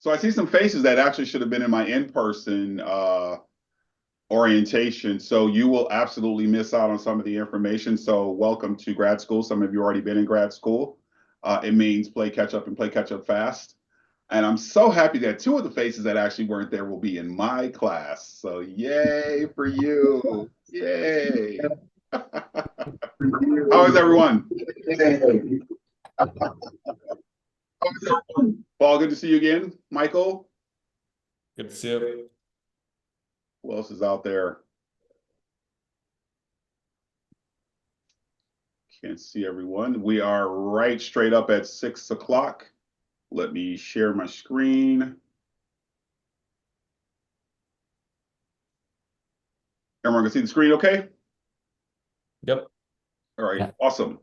So I see some faces that actually should have been in my in-person orientation. So you will absolutely miss out on some of the information. So welcome to grad school. Some of you already been in grad school. It means play catch up and play catch up fast. And I'm so happy that two of the faces that actually weren't there will be in my class. So yay for you. Yay. How is everyone? Paul, good to see you again. Michael? Good to see you. Who else is out there? Can't see everyone. We are right straight up at 6 o'clock. Let me share my screen. Everyone can see the screen okay? Yep. All right, awesome.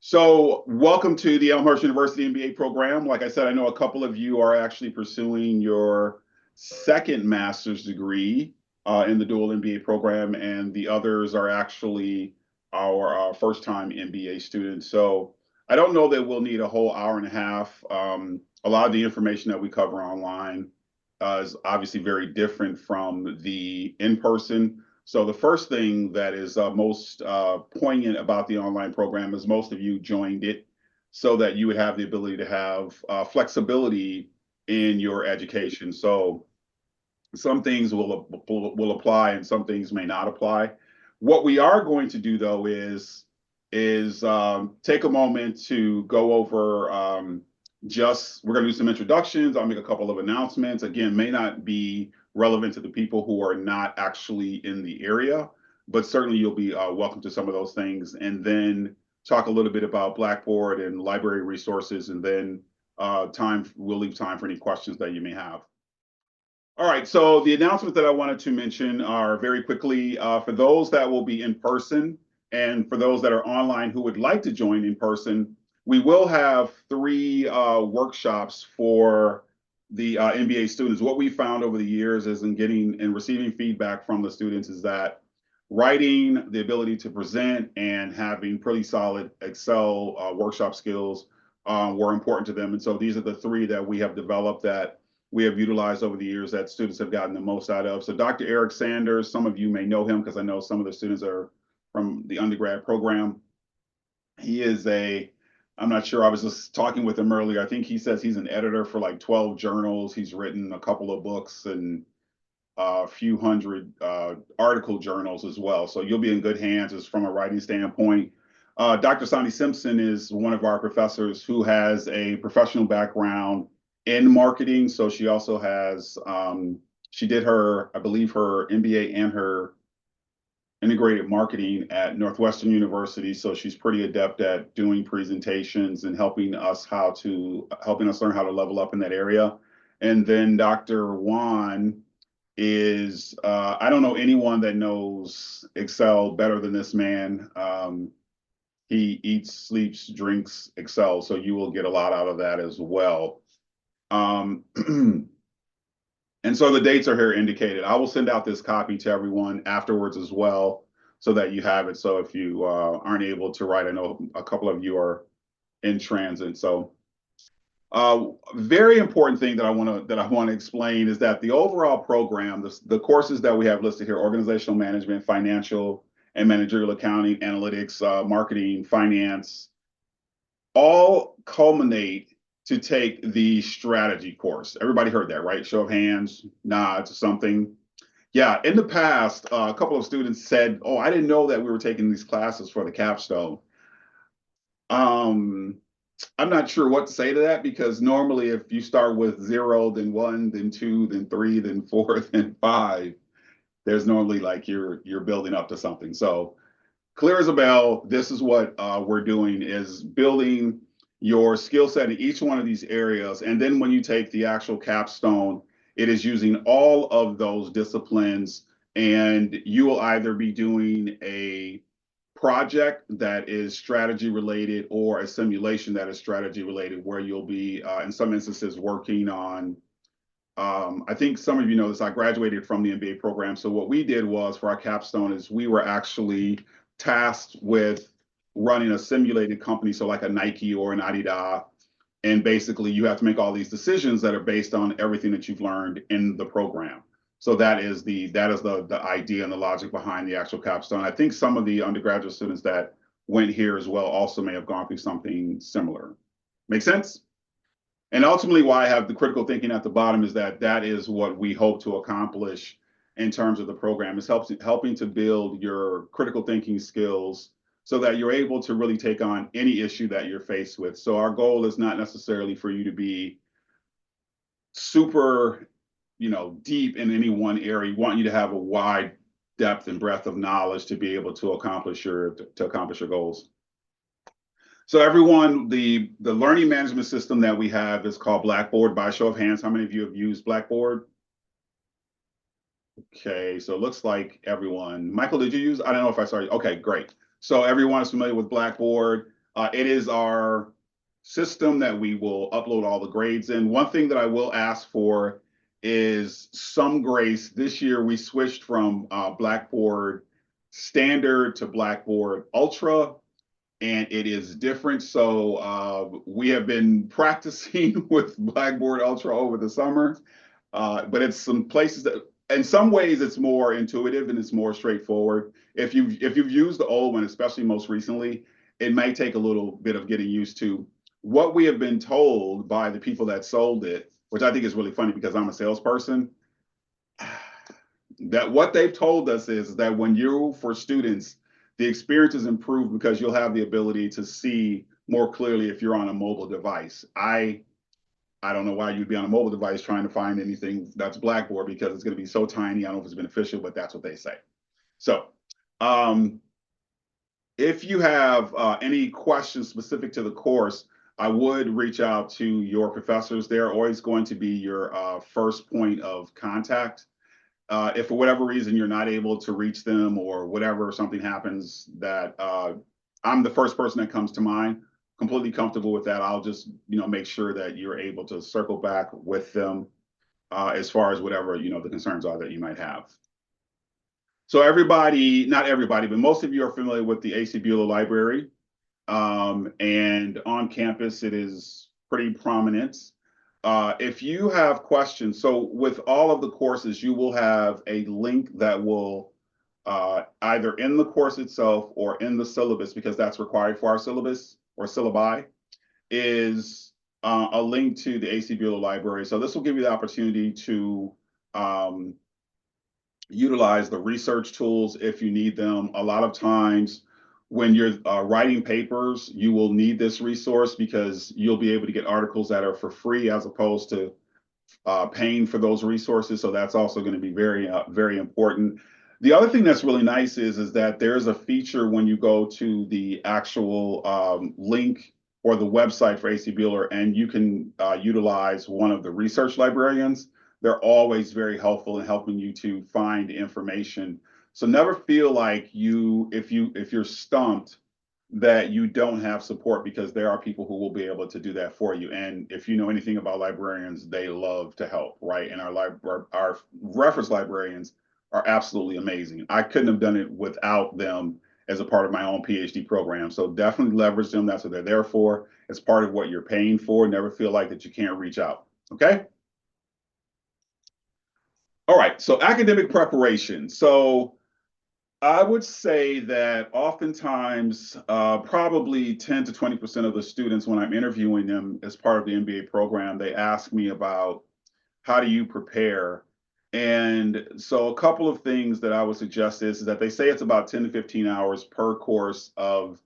So welcome to the Elmhurst University MBA program. Like I said, I know a couple of you are actually pursuing your second master's degree in the dual MBA program, and the others are actually our first-time MBA students. So I don't know that we'll need a whole hour and a half. A lot of the information that we cover online is obviously very different from the in-person. So the first thing that is most poignant about the online program is most of you joined it so that you would have the ability to have flexibility in your education. So some things will apply and some things may not apply. What we are going to do though is take a moment to go over we're going to do some introductions. I'll make a couple of announcements. Again, may not be relevant to the people who are not actually in the area, but certainly you'll be welcome to some of those things. And then talk a little bit about Blackboard and library resources, and then we'll leave time for any questions that you may have. All right, so the announcements that I wanted to mention are very quickly for those that will be in person and for those that are online who would like to join in person. We will have 3 workshops for the MBA students. What we found over the years is in getting and receiving feedback from the students is that writing, the ability to present, and having pretty solid Excel workshop skills were important to them. And so these are the 3 that we have developed that we have utilized over the years that students have gotten the most out of. So Dr. Eric Sanders, some of you may know him because I know some of the students are from the undergrad program. He is I'm not sure, I was just talking with him earlier. I think he says he's an editor for like 12 journals. He's written a couple of books and a few hundred article journals as well. So you'll be in good hands as from a writing standpoint. Dr. Sonny Simpson is one of our professors who has a professional background in marketing. So she also has, she did her, I believe her MBA and her integrated marketing at Northwestern University. So she's pretty adept at doing presentations and helping us learn how to level up in that area. And then Dr. Juan is, I don't know anyone that knows Excel better than this man. He eats, sleeps, drinks Excel. So you will get a lot out of that as well. And so the dates are here indicated. I will send out this copy to everyone afterwards as well, so that you have it. So if you aren't able to write, I know a couple of you are in transit. So very important thing that I want to explain is that the overall program, the courses that we have listed here: organizational management, financial and managerial accounting, analytics, marketing, finance, all culminate to take the strategy course. Everybody heard that, right? Show of hands, nods, something. Yeah, in the past, a couple of students said, "Oh, I didn't know that we were taking these classes for the capstone." I'm not sure what to say to that, because normally if you start with 0, then 1, then 2, then 3, then 4, then 5, there's normally like you're building up to something. So clear as a bell, this is what we're doing, is building your skill set in each one of these areas. And then when you take the actual capstone, it is using all of those disciplines, and you will either be doing a project that is strategy related or a simulation that is strategy related, where you'll be in some instances working on, I think some of you know this, I graduated from the MBA program. So what we did was, for our capstone, is we were actually tasked with running a simulated company, so like a Nike or an Adidas, And basically, you have to make all these decisions that are based on everything that you've learned in the program. So that is the idea and the logic behind the actual capstone. I think some of the undergraduate students that went here as well also may have gone through something similar. Make sense? And ultimately, why I have the critical thinking at the bottom is that that is what we hope to accomplish in terms of the program, is helping to build your critical thinking skills so that you're able to really take on any issue that you're faced with. So our goal is not necessarily for you to be super, deep in any one area. We want you to have a wide depth and breadth of knowledge to be able to accomplish your goals. So everyone, the learning management system that we have is called Blackboard. By show of hands, how many of you have used Blackboard? Okay, so it looks like everyone. Michael, did you use? I don't know if I saw you. Okay, great. So everyone is familiar with Blackboard. It is our system that we will upload all the grades in. One thing that I will ask for is some grace. This year we switched from Blackboard Standard to Blackboard Ultra, and it is different. So we have been practicing with Blackboard Ultra over the summer, but it's some places that, in some ways, it's more intuitive and it's more straightforward. If you've used the old one, especially most recently, it may take a little bit of getting used to. What we have been told by the people that sold it, which I think is really funny because I'm a salesperson, that what they've told us is that when you, for students, the experience is improved because you'll have the ability to see more clearly if you're on a mobile device. I don't know why you'd be on a mobile device trying to find anything that's Blackboard, because it's going to be so tiny. I don't know if it's beneficial, but that's what they say. So if you have any questions specific to the course, I would reach out to your professors. They're always going to be your first point of contact. If for whatever reason you're not able to reach them, or whatever, something happens, that I'm the first person that comes to mind. Completely comfortable with that. I'll just make sure that you're able to circle back with them as far as whatever the concerns are that you might have. So everybody, not everybody, but most of you are familiar with the AC Bueller Library, and on campus it is pretty prominent. If you have questions, so with all of the courses, you will have a link that will either in the course itself or in the syllabus, because that's required for our syllabus or syllabi, is a link to the AC Bueller Library. So this will give you the opportunity to utilize the research tools if you need them. A lot of times when you're writing papers, you will need this resource because you'll be able to get articles that are for free as opposed to paying for those resources. So that's also going to be very, very important. The other thing that's really nice is that there's a feature when you go to the actual link or the website for AC Bueller, and you can utilize one of the research librarians. They're always very helpful in helping you to find information. So never feel like if you're stumped, that you don't have support, because there are people who will be able to do that for you. And if you know anything about librarians, they love to help, right? And our reference librarians are absolutely amazing. I couldn't have done it without them as a part of my own PhD program. So definitely leverage them. That's what they're there for. It's part of what you're paying for. Never feel like that you can't reach out. Okay. All right. So academic preparation. So I would say that oftentimes, probably 10 to 20% of the students, when I'm interviewing them as part of the MBA program, they ask me about how do you prepare? And so a couple of things that I would suggest is that they say it's about 10 to 15 hours per course of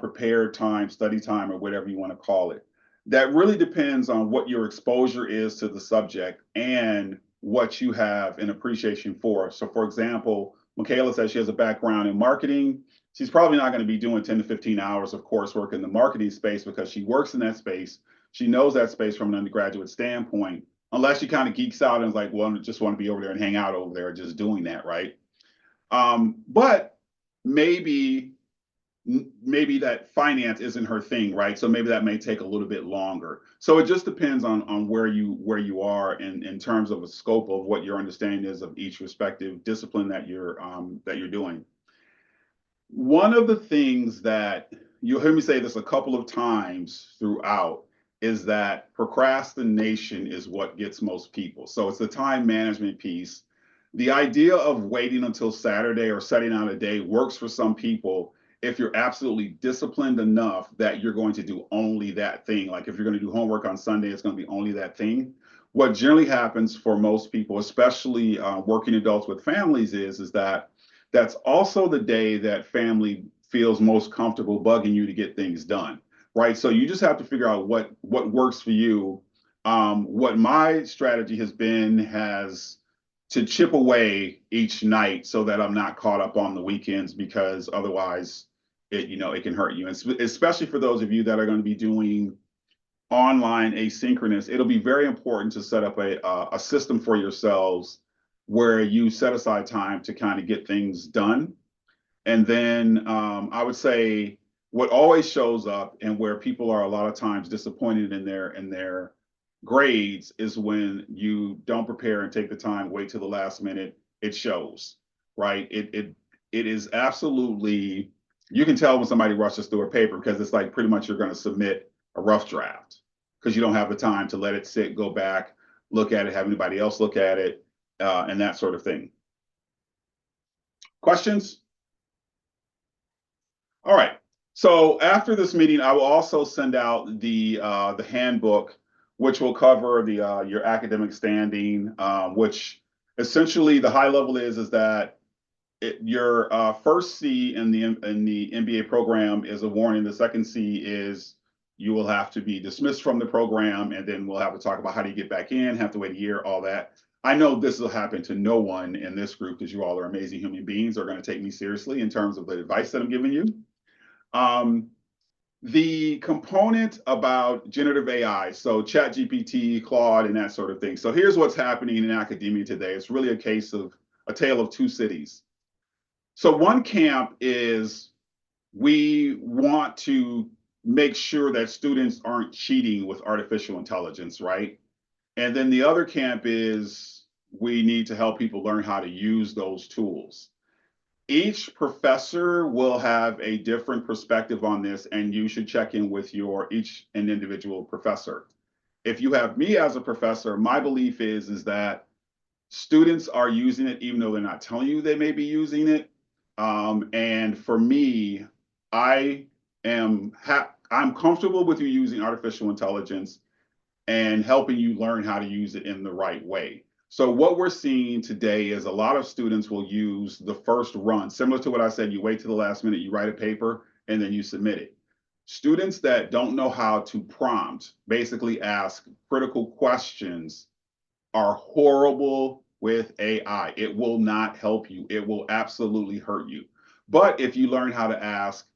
prepared time, study time, or whatever you want to call it. That really depends on what your exposure is to the subject and what you have an appreciation for. So, for example, Michaela says she has a background in marketing. She's probably not going to be doing 10 to 15 hours of coursework in the marketing space because she works in that space. She knows that space from an undergraduate standpoint, unless she kind of geeks out and is like, well, I just want to be over there and hang out over there, just doing that, right? But maybe that finance isn't her thing, right? So maybe that may take a little bit longer. So it just depends on where you are in terms of a scope of what your understanding is of each respective discipline that you're doing. One of the things that you'll hear me say this a couple of times throughout is that procrastination is what gets most people. So it's the time management piece. The idea of waiting until Saturday or setting out a day works for some people if you're absolutely disciplined enough that you're going to do only that thing. Like if you're going to do homework on Sunday, it's going to be only that thing. What generally happens for most people, especially working adults with families, is that that's also the day that family feels most comfortable bugging you to get things done, right? So you just have to figure out what works for you. What my strategy has been has to chip away each night so that I'm not caught up on the weekends, because otherwise it can hurt you. And especially for those of you that are going to be doing online asynchronous, it'll be very important to set up a system for yourselves where you set aside time to kind of get things done. And then I would say what always shows up and where people are a lot of times disappointed in their grades is when you don't prepare and take the time, wait till the last minute. It shows, right? It is absolutely, you can tell when somebody rushes through a paper because it's like pretty much you're going to submit a rough draft because you don't have the time to let it sit, go back, look at it, have anybody else look at it, and that sort of thing. Questions? All right. So after this meeting, I will also send out the handbook, which will cover the your academic standing, which essentially the high level is that your first C in the MBA program is a warning. The second C is you will have to be dismissed from the program, and then we'll have to talk about how do you get back in, have to wait a year, all that. I know this will happen to no one in this group because you all are amazing human beings, are going to take me seriously in terms of the advice that I'm giving you. The component about generative AI, so ChatGPT, Claude, and that sort of thing. So here's what's happening in academia today. It's really a tale of two cities. So one camp is we want to make sure that students aren't cheating with artificial intelligence, right? And then the other camp is we need to help people learn how to use those tools. Each professor will have a different perspective on this, and you should check in with each and individual professor. If you have me as a professor, my belief is that students are using it even though they're not telling you they may be using it. And for me, I I'm comfortable with you using artificial intelligence and helping you learn how to use it in the right way. So what we're seeing today is a lot of students will use the first run, similar to what I said, you wait to the last minute, you write a paper, and then you submit it. Students that don't know how to prompt, basically ask critical questions, are horrible with AI. It will not help you. It will absolutely hurt you. But if you learn how to ask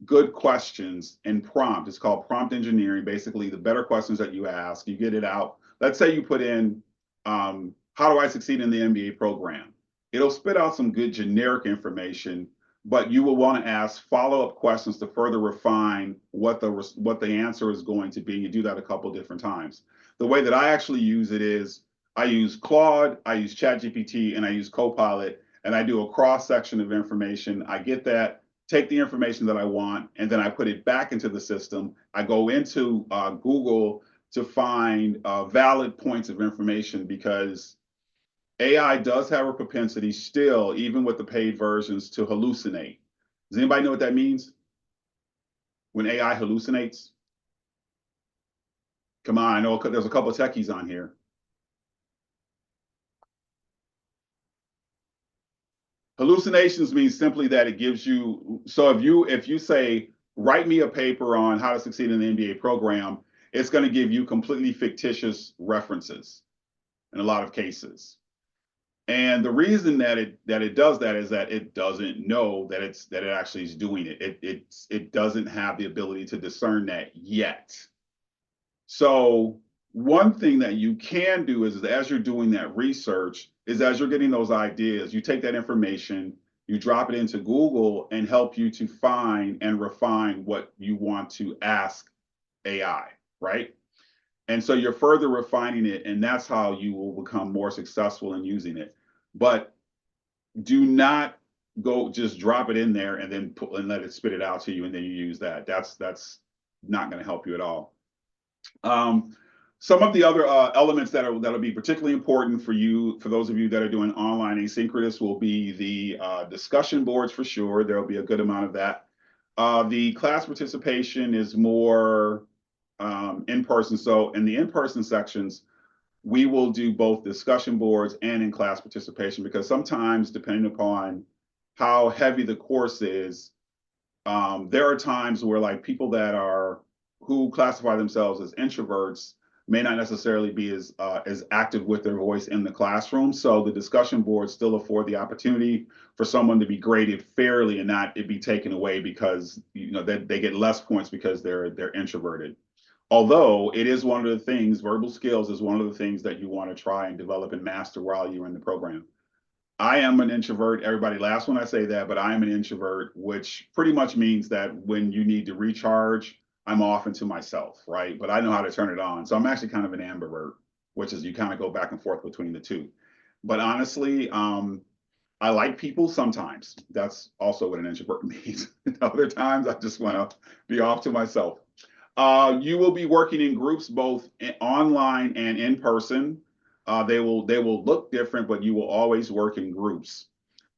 good questions and prompt, it's called prompt engineering. Basically, the better questions that you ask, you get it out. Let's say you put in, how do I succeed in the MBA program? It'll spit out some good generic information, but you will want to ask follow-up questions to further refine what the answer is going to be. You do that a couple different times. The way that I actually use it is I use Claude, I use ChatGPT, and I use Copilot, and I do a cross section of information. I get that, take the information that I want, and then I put it back into the system. I go into Google to find valid points of information because AI does have a propensity still, even with the paid versions, to hallucinate. Does anybody know what that means? When AI hallucinates? Come on, I know there's a couple of techies on here. Hallucinations means simply that it gives you, so if you say, write me a paper on how to succeed in the MBA program, it's going to give you completely fictitious references in a lot of cases. And the reason that it does that is that it doesn't know that it actually is doing it. It doesn't have the ability to discern that yet. So one thing that you can do is as you're doing that research, is as you're getting those ideas, you take that information, you drop it into Google and help you to find and refine what you want to ask AI, right? And so you're further refining it, and that's how you will become more successful in using it. But do not go just drop it in there and then let it spit it out to you and then you use that. That's not going to help you at all. Some of the other elements that'll be particularly important for you, for those of you that are doing online asynchronous, will be the discussion boards for sure. There will be a good amount of that. The class participation is more in person. So in the in-person sections, we will do both discussion boards and in class participation, because sometimes, depending upon how heavy the course is, there are times where like people that are who classify themselves as introverts may not necessarily be as active with their voice in the classroom. So the discussion boards still afford the opportunity for someone to be graded fairly and not it be taken away because they get less points because they're introverted. Although it is one of the things, verbal skills is one of the things that you want to try and develop and master while you're in the program. I am an introvert. Everybody laughs when I say that, but I am an introvert, which pretty much means that when you need to recharge, I'm off into myself, right? But I know how to turn it on. So I'm actually kind of an ambivert, which is you kind of go back and forth between the two. But honestly, I like people sometimes. That's also what an introvert means. Other times, I just want to be off to myself. You will be working in groups both online and in person. They will look different, but you will always work in groups.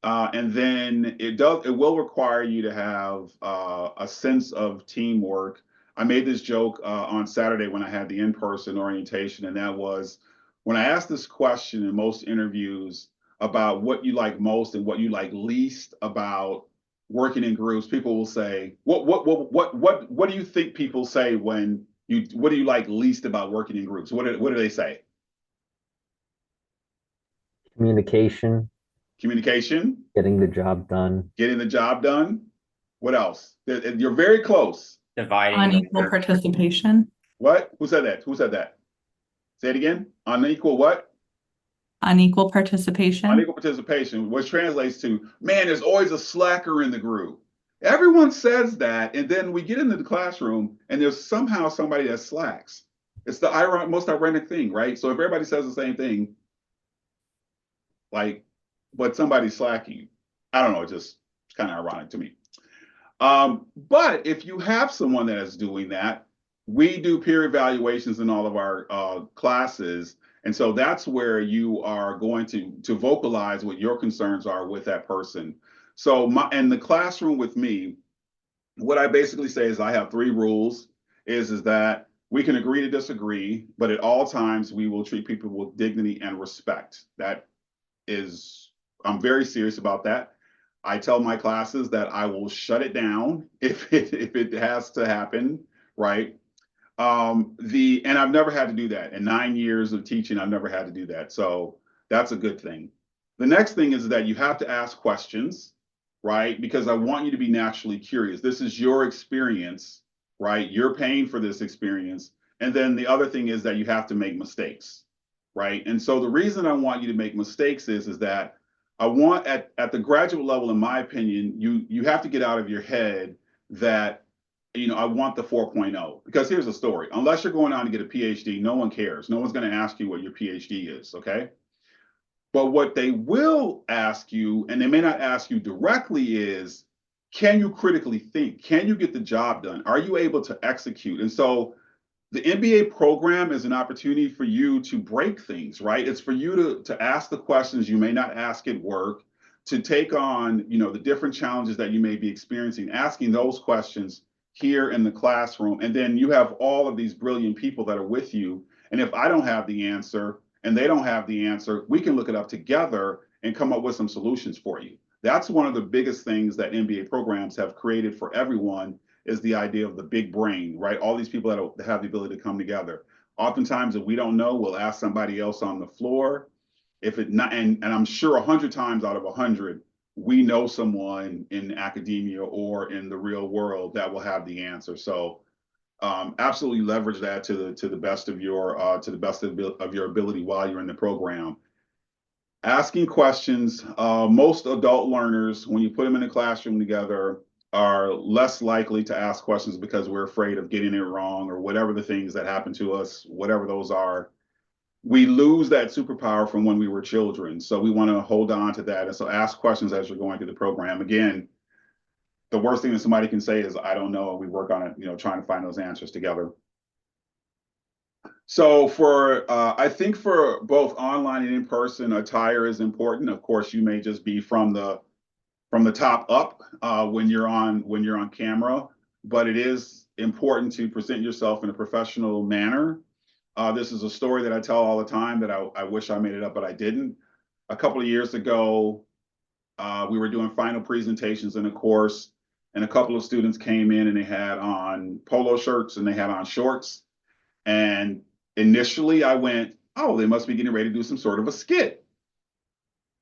And then it will require you to have a sense of teamwork. I made this joke on Saturday when I had the in-person orientation, and that was when I asked this question in most interviews about what you like most and what you like least about working in groups. People will say, what do you think people say when what do you like least about working in groups? What do they say? Communication, Communication, getting the job done. getting the job done. What else? You're very close. Dividing the Unequal work. participation. What? Who said that? Who said that? Say it again. Unequal what? Unequal participation. Unequal participation, which translates to, man, there's always a slacker in the group. Everyone says that, and then we get into the classroom, and there's somehow somebody that slacks. It's the most ironic thing, right? So if everybody says the same thing, like, but somebody's slacking, I don't know, it's kind of ironic to me. But if you have someone that is doing that, we do peer evaluations in all of our classes. And so that's where you are going to vocalize what your concerns are with that person. So in the classroom with me, what I basically say is I have three rules is that we can agree to disagree, but at all times we will treat people with dignity and respect. That is, I'm very serious about that. I tell my classes that I will shut it down if it has to happen, right? And I've never had to do that. In 9 years of teaching, I've never had to do that. So that's a good thing. The next thing is that you have to ask questions, right? Because I want you to be naturally curious. This is your experience, right? You're paying for this experience. And then the other thing is that you have to make mistakes, right? And so the reason I want you to make mistakes is that I want at the graduate level, in my opinion, you have to get out of your head that, I want the 4.0, because here's the story. Unless you're going on to get a PhD, no one cares. No one's going to ask you what your PhD is, okay? But what they will ask you, and they may not ask you directly, is can you critically think? Can you get the job done? Are you able to execute? And so the MBA program is an opportunity for you to break things, right? It's for you to ask the questions you may not ask at work, to take on, the different challenges that you may be experiencing, asking those questions here in the classroom. And then you have all of these brilliant people that are with you. And if I don't have the answer and they don't have the answer, we can look it up together and come up with some solutions for you. That's one of the biggest things that MBA programs have created for everyone, is the idea of the big brain, right? All these people that have the ability to come together. Oftentimes, if we don't know, we'll ask somebody else on the floor. If it not, and I'm sure 100 times out of 100, we know someone in academia or in the real world that will have the answer. So absolutely leverage that to the best of your ability while you're in the program. Asking questions. Most adult learners, when you put them in a classroom together, are less likely to ask questions because we're afraid of getting it wrong or whatever the things that happen to us, whatever those are. We lose that superpower from when we were children. So we want to hold on to that. And so ask questions as you're going through the program. Again, the worst thing that somebody can say is, I don't know. We work on it, trying to find those answers together. So I think for both online and in person, attire is important. Of course, you may just be from the top up when you're on camera, but it is important to present yourself in a professional manner. This is a story that I tell all the time that I wish I made it up, but I didn't. A couple of years ago, we were doing final presentations in a course, and a couple of students came in and they had on polo shirts and they had on shorts. And initially I went, oh, they must be getting ready to do some sort of a skit.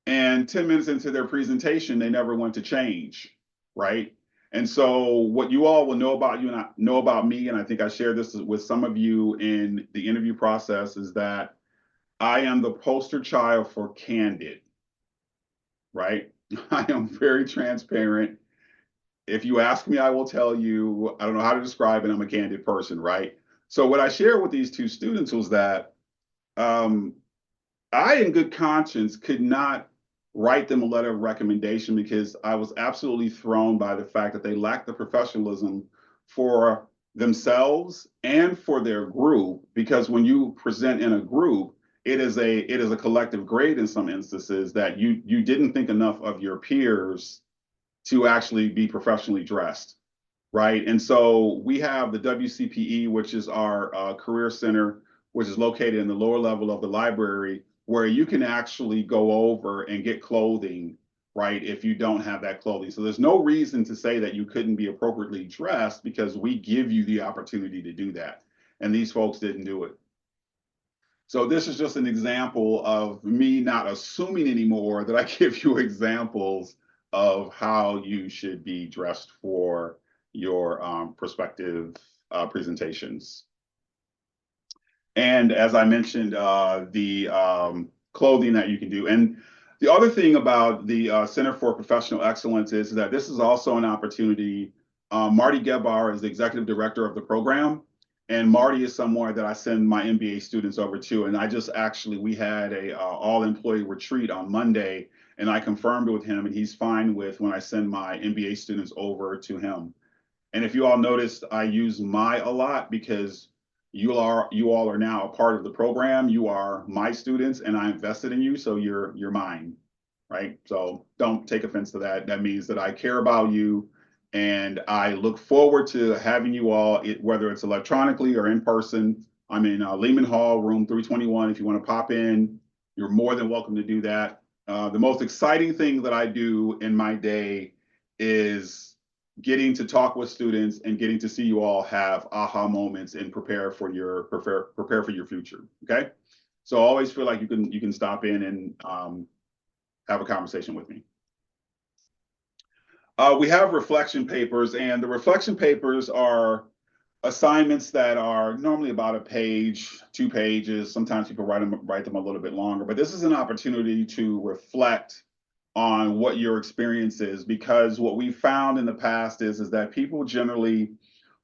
And 10 minutes into their presentation, they never went to change, right? And so what you all will know about you and I know about me, and I think I shared this with some of you in the interview process, is that I am the poster child for candid, right? I am very transparent. If you ask me, I will tell you. I don't know how to describe it. I'm a candid person, right? So what I shared with these two students was that um, I, in good conscience, could not write them a letter of recommendation because I was absolutely thrown by the fact that they lacked the professionalism for themselves and for their group. Because when you present in a group, it is a collective grade in some instances that you didn't think enough of your peers to actually be professionally dressed, right? And so we have the WCPE, which is our career center, which is located in the lower level of the library, where you can actually go over and get clothing, right, if you don't have that clothing. So there's no reason to say that you couldn't be appropriately dressed because we give you the opportunity to do that. And these folks didn't do it. So this is just an example of me not assuming anymore that I give you examples of how you should be dressed for your prospective presentations. And as I mentioned, the clothing that you can do. And the other thing about the Center for Professional Excellence is that this is also an opportunity. Marty Gebar is the executive director of the program. And Marty is someone that I send my MBA students over to. And we had a all employee retreat on Monday, and I confirmed with him, and he's fine with when I send my MBA students over to him. And if you all noticed, I use my a lot because you all are now a part of the program. You are my students, and I invested in you, so you're mine, right? So don't take offense to that. That means that I care about you, and I look forward to having you all, whether it's electronically or in person. I'm in Lehman Hall, room 321. If you want to pop in, you're more than welcome to do that. The most exciting thing that I do in my day is getting to talk with students and getting to see you all have aha moments and prepare for your future. Okay, so I always feel like you can stop in and have a conversation with me. We have reflection papers, and the reflection papers are assignments that are normally about a page, 2 pages. Sometimes people write them a little bit longer, but this is an opportunity to reflect on what your experience is, because what we found in the past is that people generally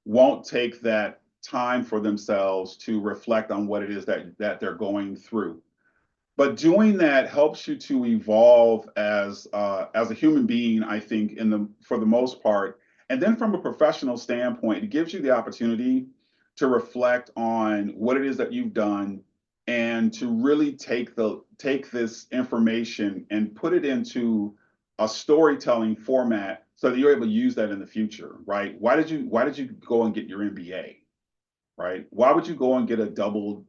won't take that time for themselves to reflect on what it is that they're going through. But doing that helps you to evolve as a human being, I think, for the most part. And then from a professional standpoint, it gives you the opportunity to reflect on what it is that you've done and to really take this information and put it into a storytelling format so that you're able to use that in the future, right? Why did you go and get your MBA? Right? Why would you go and get a double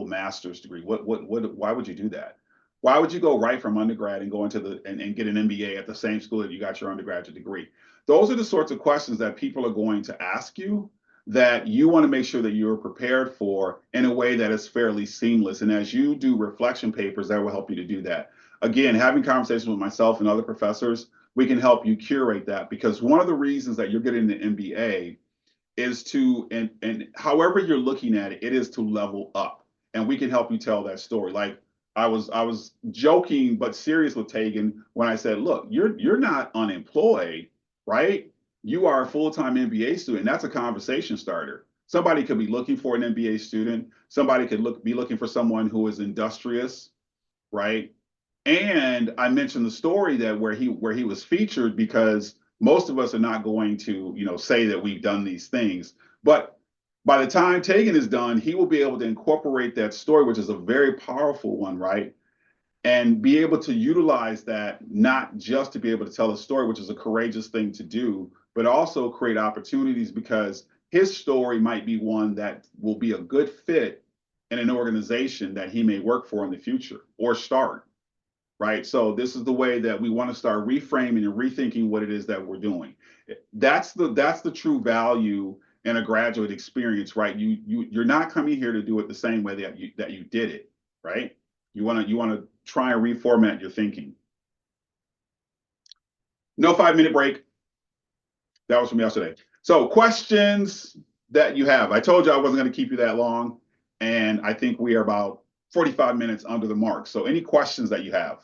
master's degree? Why would you do that? Why would you go right from undergrad and go into and get an MBA at the same school that you got your undergraduate degree? Those are the sorts of questions that people are going to ask you that you want to make sure that you're prepared for in a way that is fairly seamless. And as you do reflection papers, that will help you to do that. Again, having conversations with myself and other professors, we can help you curate that, because one of the reasons that you're getting the MBA is to, and however you're looking at it, it is to level up, and we can help you tell that story. Like I was joking but serious with Tegan when I said, look, you're not unemployed, right? You are a full-time MBA student. That's a conversation starter. Somebody could be looking for an MBA student. Somebody could be looking for someone who is industrious, right? And I mentioned the story that where he was featured because most of us are not going to, say that we've done these things. But By the time Tegan is done, he will be able to incorporate that story, which is a very powerful one, right? And be able to utilize that not just to be able to tell a story, which is a courageous thing to do, but also create opportunities because his story might be one that will be a good fit in an organization that he may work for in the future or start, right? So this is the way that we want to start reframing and rethinking what it is that we're doing. That's the true value in a graduate experience, right? You're not coming here to do it the same way that you did it, right? You want to try and reformat your thinking. No 5-minute break. That was from yesterday. So questions that you have. I told you I wasn't going to keep you that long, and I think we are about 45 minutes under the mark. So any questions that you have?